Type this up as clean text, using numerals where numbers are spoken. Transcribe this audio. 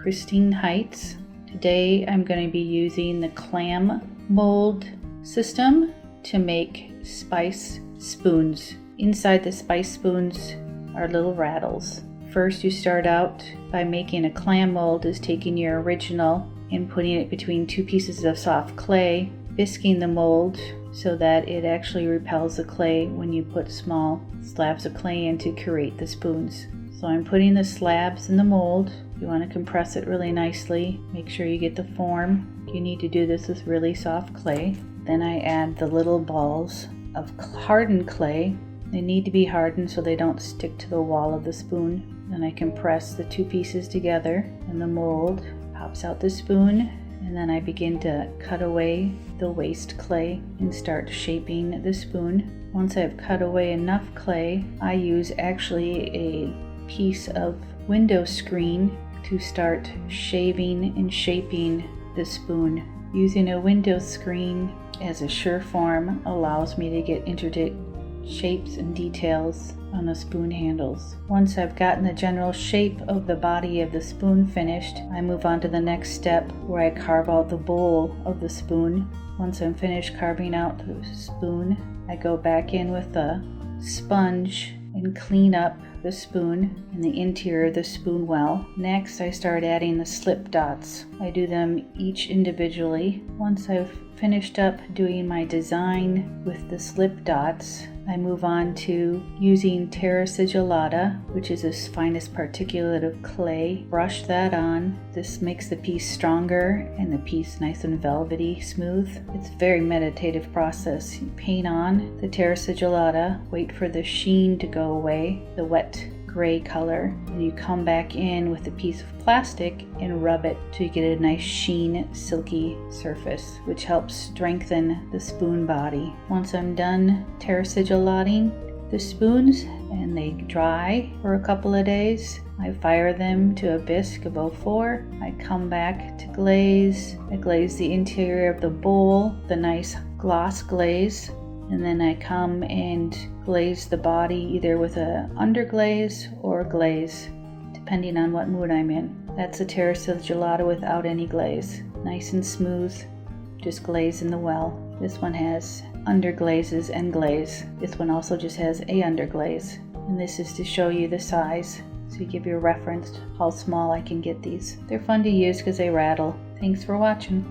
Kristine Hites. Today I'm going to be using the clam mold system to make spice spoons. Inside the spice spoons are little rattles. First, you start out by making a clam mold, is taking your original and putting it between two pieces of soft clay, bisquing the mold so that it actually repels the clay when you put small slabs of clay in to create the spoons. So I'm putting the slabs in the mold. You want to compress it really nicely. Make sure you get the form. You need to do this with really soft clay. Then I add the little balls of hardened clay. They need to be hardened so they don't stick to the wall of the spoon. Then I compress the two pieces together and the mold pops out the spoon, and then I begin to cut away the waste clay and start shaping the spoon. Once I've cut away enough clay, I use actually a piece of window screen to start shaving and shaping the spoon. Using a window screen as a sure form allows me to get intricate shapes and details on the spoon handles. Once I've gotten the general shape of the body of the spoon finished, I move on to the next step where I carve out the bowl of the spoon. Once I'm finished carving out the spoon, I go back in with a sponge and clean up the spoon and the interior of the spoon well. Next, I start adding the slip dots. I do them each individually. Once I've finished up doing my design with the slip dots, I move on to using terra sigillata, which is the finest particulate of clay. Brush that on. This makes the piece stronger and the piece nice and velvety smooth. It's a very meditative process. You paint on the terra sigillata, wait for the sheen to go away, the wet gray color, and you come back in with a piece of plastic and rub it till you get a nice sheen, silky surface, which helps strengthen the spoon body. Once I'm done terra sigillating the spoons and they dry for a couple of days, I fire them to a bisque of 04. I come back to glaze. I glaze the interior of the bowl, the nice gloss glaze, and then I come and glaze the body either with an underglaze or glaze, depending on what mood I'm in. That's a terra sigillata without any glaze. Nice and smooth, just glaze in the well. This one has underglazes and glaze. This one also just has a underglaze. And this is to show you the size, so you give you a reference how small I can get these. They're fun to use because they rattle. Thanks for watching.